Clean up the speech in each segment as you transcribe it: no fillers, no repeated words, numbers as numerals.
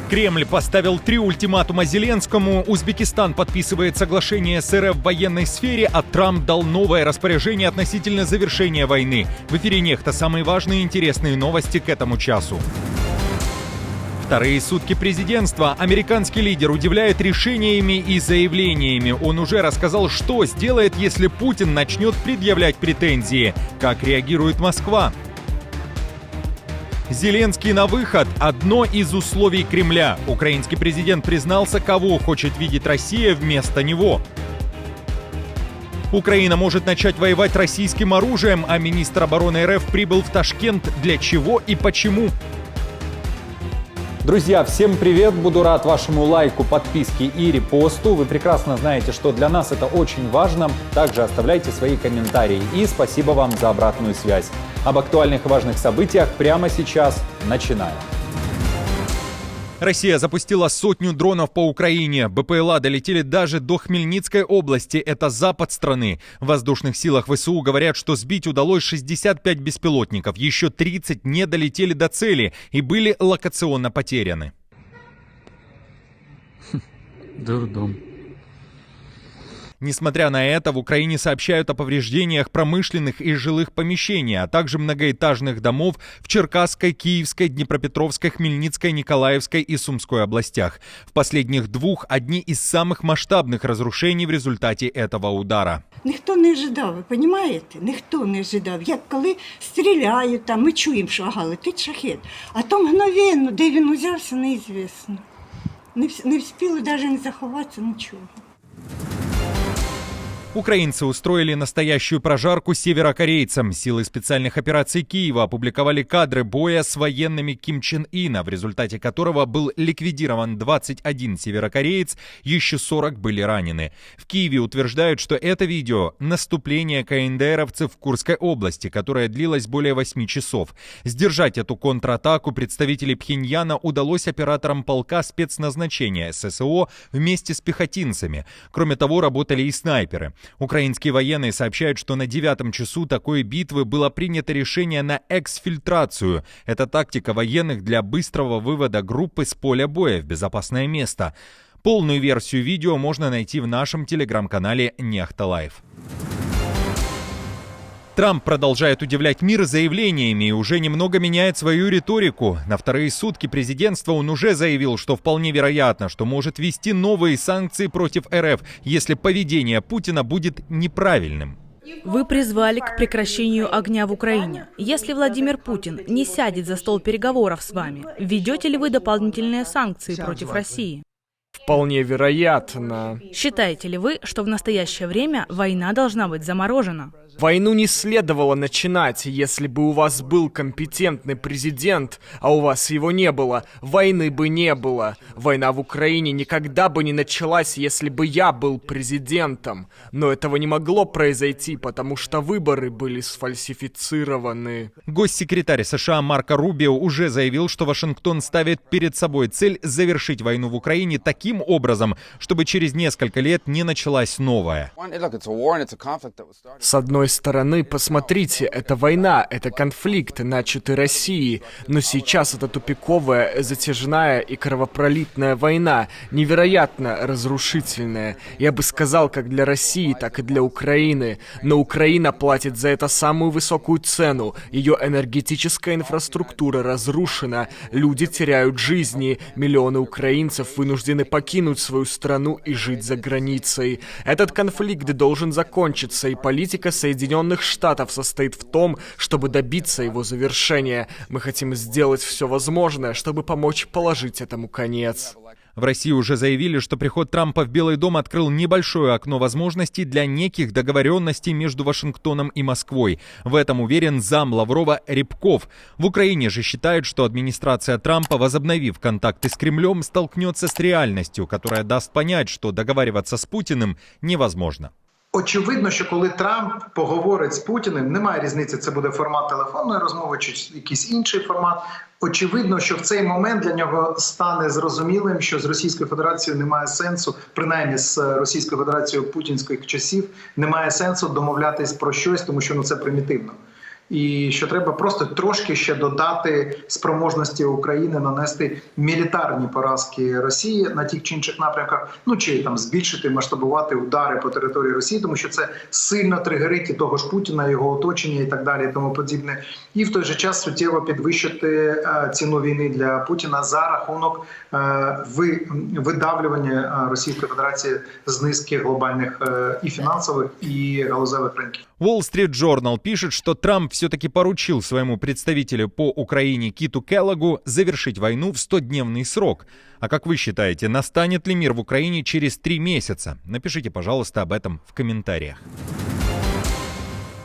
Кремль поставил 3 ультиматума Зеленскому, Узбекистан подписывает соглашение с РФ в военной сфере, а Трамп дал новое распоряжение относительно завершения войны. В эфире «Нехта» самые важные и интересные новости к этому часу. Вторые сутки президентства. Американский лидер удивляет решениями и заявлениями. Он уже рассказал, что сделает, если Путин начнет предъявлять претензии. Как реагирует Москва? Зеленский на выход – одно из условий Кремля. Украинский президент признался, кого хочет видеть Россия вместо него. Украина может начать воевать российским оружием, а министр обороны РФ прибыл в Ташкент. Для чего и почему? Друзья, всем привет! Буду рад вашему лайку, подписке и репосту. Вы прекрасно знаете, что для нас это очень важно. Также оставляйте свои комментарии. И спасибо вам за обратную связь. Об актуальных и важных событиях прямо сейчас начинаем. Россия запустила 100 дронов по Украине. БПЛА долетели даже до Хмельницкой области. Это запад страны. В воздушных силах ВСУ говорят, что сбить удалось 65 беспилотников. Еще 30 не долетели до цели и были локационно потеряны. Дурдом. Несмотря на это, в Украине сообщают о повреждениях промышленных и жилых помещений, а также многоэтажных домов в Черкасской, Киевской, Днепропетровской, Хмельницкой, Николаевской и Сумской областях. В последних двух одни из самых масштабных разрушений в результате этого удара. Ніхто не ожидав, ви розумієте? Ніхто не ожидав. Як коли стріляють, там, ми чуємо, що ага, летить шахет. А то мгновенно, де він узявся, неізвісно. Не встигли навіть не заховатися, нічого. Украинцы устроили настоящую прожарку северокорейцам. Силы специальных операций Киева опубликовали кадры боя с военными Ким Чен Ына, в результате которого был ликвидирован 21 северокореец, еще 40 были ранены. В Киеве утверждают, что это видео – наступление КНДРовцев в Курской области, которое длилось более 8 часов. Сдержать эту контратаку представителей Пхеньяна удалось операторам полка спецназначения ССО вместе с пехотинцами. Кроме того, работали и снайперы. Украинские военные сообщают, что на 9-м часу такой битвы было принято решение на эксфильтрацию. Это тактика военных для быстрого вывода группы с поля боя в безопасное место. Полную версию видео можно найти в нашем телеграм-канале «Нехта Лайв». Трамп продолжает удивлять мир заявлениями и уже немного меняет свою риторику. На вторые сутки президентства он уже заявил, что вполне вероятно, что может ввести новые санкции против РФ, если поведение Путина будет неправильным. Вы призвали к прекращению огня в Украине. Если Владимир Путин не сядет за стол переговоров с вами, введете ли вы дополнительные санкции против России? Вполне вероятно. Считаете ли вы, что в настоящее время война должна быть заморожена? Войну не следовало начинать, если бы у вас был компетентный президент, а у вас его не было, войны бы не было. Война в Украине никогда бы не началась, если бы я был президентом. Но этого не могло произойти, потому что выборы были сфальсифицированы. Госсекретарь США Марко Рубио уже заявил, что Вашингтон ставит перед собой цель завершить войну в Украине таким образом, чтобы через несколько лет не началась новая. С одной стороны, посмотрите, это война, это конфликт, начатый Россией, но сейчас это тупиковая, затяжная и кровопролитная война, невероятно разрушительная. Я бы сказал, как для России, так и для Украины. Но Украина платит за это самую высокую цену. Ее энергетическая инфраструктура разрушена, люди теряют жизни, миллионы украинцев вынуждены покинуть свою страну и жить за границей. Этот конфликт должен закончиться, и политика Соединенных Штатов состоит в том, чтобы добиться его завершения. Мы хотим сделать все возможное, чтобы помочь положить этому конец. В России уже заявили, что приход Трампа в Белый дом открыл небольшое окно возможностей для неких договоренностей между Вашингтоном и Москвой. В этом уверен зам Лаврова Рябков. В Украине же считают, что администрация Трампа, возобновив контакты с Кремлем, столкнется с реальностью, которая даст понять, что договариваться с Путиным невозможно. Очевидно, що коли Трамп поговорить з Путіним, немає різниці, це буде формат телефонної розмови чи якийсь інший формат. Очевидно, що в цей момент для нього стане зрозумілим, що з Російською Федерацією немає сенсу, принаймні з Російською Федерацією путінських часів, немає сенсу домовлятись про щось, тому що це примітивно. і що треба просто трошки ще додати спроможності України нанести мілітарні поразки Росії на тих чи інших напрямках, ну чи там збільшити, масштабувати удари по території Росії, тому що це сильно тригерить і того ж Путіна, його оточення і так далі, і тому подібне. І в той же час суттєво підвищити ціну війни для Путіна за рахунок видавлювання Російської Федерації з низки глобальних и финансовых, и галузевых рынков. Wall Street Journal пишет, что Трамп все-таки поручил своему представителю по Украине Киту Келлогу завершить войну в 100-дневный срок. А как вы считаете, настанет ли мир в Украине через 3 месяца? Напишите, пожалуйста, об этом в комментариях.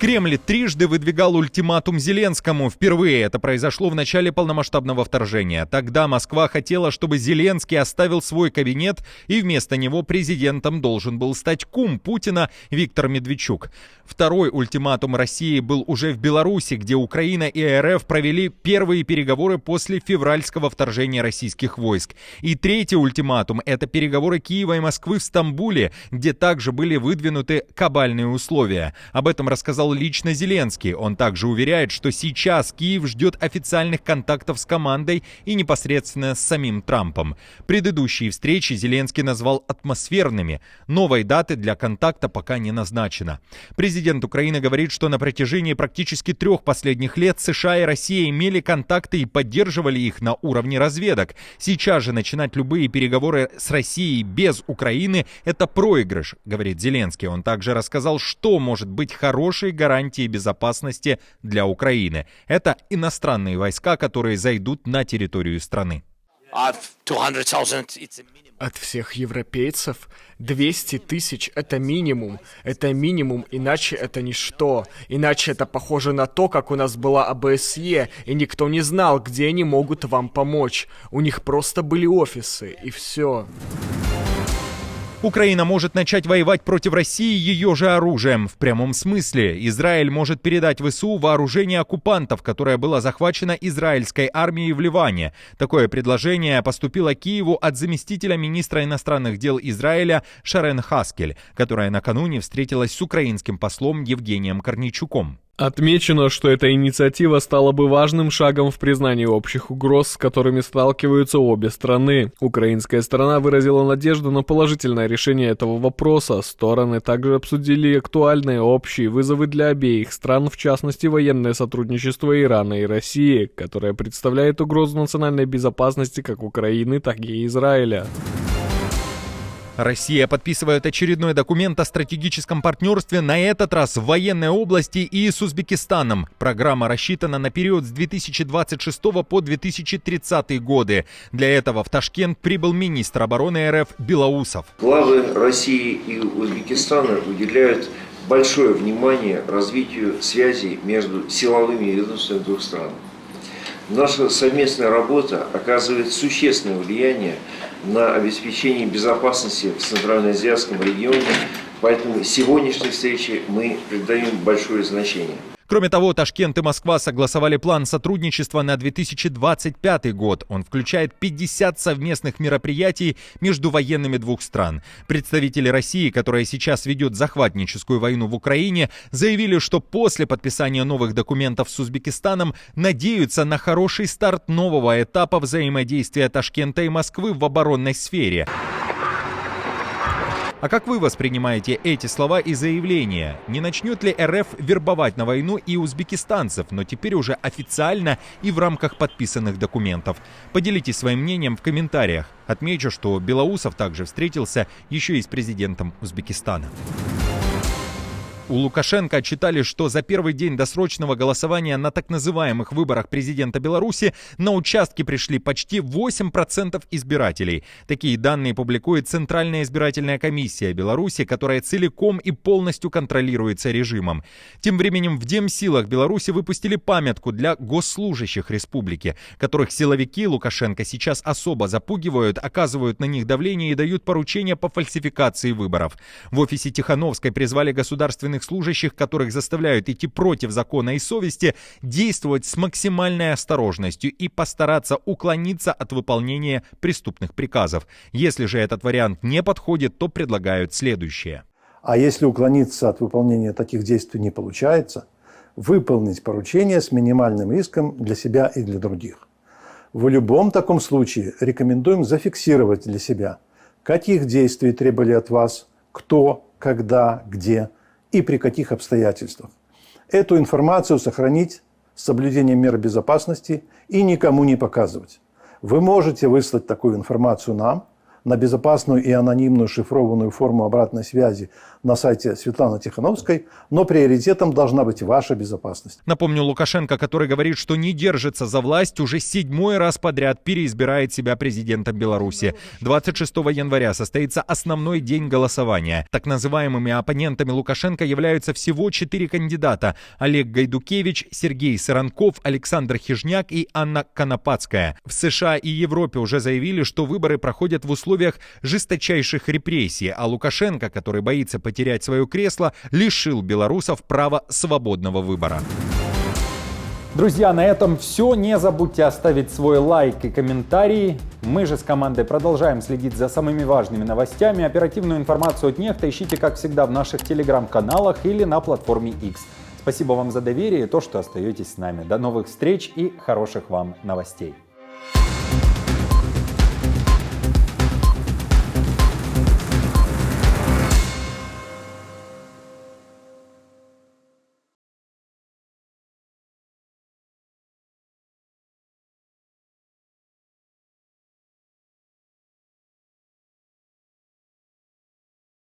Кремль трижды выдвигал ультиматум Зеленскому. Впервые это произошло в начале полномасштабного вторжения. Тогда Москва хотела, чтобы Зеленский оставил свой кабинет, и вместо него президентом должен был стать кум Путина Виктор Медведчук. Второй ультиматум России был уже в Беларуси, где Украина и РФ провели первые переговоры после февральского вторжения российских войск. И третий ультиматум – это переговоры Киева и Москвы в Стамбуле, где также были выдвинуты кабальные условия. Об этом рассказал лично Зеленский. Он также уверяет, что сейчас Киев ждет официальных контактов с командой и непосредственно с самим Трампом. Предыдущие встречи Зеленский назвал атмосферными. Новой даты для контакта пока не назначено. Президент Украины говорит, что на протяжении практически 3 последних лет США и Россия имели контакты и поддерживали их на уровне разведок. Сейчас же начинать любые переговоры с Россией без Украины – это проигрыш, говорит Зеленский. Он также рассказал, что может быть хорошей гарантией безопасности для Украины. Это иностранные войска, которые зайдут на территорию страны. От всех европейцев 200 тысяч — это минимум. Это минимум, иначе это ничто. Иначе это похоже на то, как у нас была ОБСЕ, и никто не знал, где они могут вам помочь. У них просто были офисы, и все. Украина может начать воевать против России ее же оружием. В прямом смысле. Израиль может передать ВСУ вооружение оккупантов, которое было захвачено израильской армией в Ливане. Такое предложение поступило Киеву от заместителя министра иностранных дел Израиля Шарен Хаскель, которая накануне встретилась с украинским послом Евгением Корнейчуком. Отмечено, что эта инициатива стала бы важным шагом в признании общих угроз, с которыми сталкиваются обе страны. Украинская сторона выразила надежду на положительное решение этого вопроса. Стороны также обсудили актуальные общие вызовы для обеих стран, в частности военное сотрудничество Ирана и России, которое представляет угрозу национальной безопасности как Украины, так и Израиля. Россия подписывает очередной документ о стратегическом партнерстве, на этот раз в военной области и с Узбекистаном. Программа рассчитана на период с 2026 по 2030 годы. Для этого в Ташкент прибыл министр обороны РФ Белоусов. Главы России и Узбекистана уделяют большое внимание развитию связей между силовыми ведомствами двух стран. Наша совместная работа оказывает существенное влияние на обеспечение безопасности в Центральноазиатском регионе, поэтому сегодняшней встрече мы придаем большое значение. Кроме того, Ташкент и Москва согласовали план сотрудничества на 2025 год. Он включает 50 совместных мероприятий между военными двух стран. Представители России, которая сейчас ведет захватническую войну в Украине, заявили, что после подписания новых документов с Узбекистаном надеются на хороший старт нового этапа взаимодействия Ташкента и Москвы в оборонной сфере. А как вы воспринимаете эти слова и заявления? Не начнет ли РФ вербовать на войну и узбекистанцев, но теперь уже официально и в рамках подписанных документов? Поделитесь своим мнением в комментариях. Отмечу, что Белоусов также встретился еще и с президентом Узбекистана. У Лукашенко отчитали, что за первый день досрочного голосования на так называемых выборах президента Беларуси на участки пришли почти 8% избирателей. Такие данные публикует Центральная избирательная комиссия Беларуси, которая целиком и полностью контролируется режимом. Тем временем в Демсилах Беларуси выпустили памятку для госслужащих республики, которых силовики Лукашенко сейчас особо запугивают, оказывают на них давление и дают поручения по фальсификации выборов. В офисе Тихановской призвали государственных служащих, которых заставляют идти против закона и совести, действовать с максимальной осторожностью и постараться уклониться от выполнения преступных приказов. Если же этот вариант не подходит, то предлагают следующее. А если уклониться от выполнения таких действий не получается, выполнить поручение с минимальным риском для себя и для других. В любом таком случае рекомендуем зафиксировать для себя, каких действий требовали от вас, кто, когда, где и при каких обстоятельствах. Эту информацию сохранить с соблюдением мер безопасности и никому не показывать. Вы можете выслать такую информацию нам на безопасную и анонимную шифрованную форму обратной связи на сайте Светланы Тихановской, но приоритетом должна быть ваша безопасность. Напомню, Лукашенко, который говорит, что не держится за власть, уже 7-й раз подряд переизбирает себя президентом Беларуси. 26 января состоится основной день голосования. Так называемыми оппонентами Лукашенко являются всего 4 кандидата: Олег Гайдукевич, Сергей Саранков, Александр Хижняк и Анна Конопатская. В США и Европе уже заявили, что выборы проходят в условиях жесточайших репрессий, а Лукашенко, который боится потерять свое кресло, лишил белорусов права свободного выбора. Друзья, на этом все. Не забудьте оставить свой лайк и комментарий. Мы же с командой продолжаем следить за самыми важными новостями. Оперативную информацию от Нехта ищите, как всегда, в наших телеграм-каналах или на платформе X. Спасибо вам за доверие и то, что остаетесь с нами. До новых встреч и хороших вам новостей.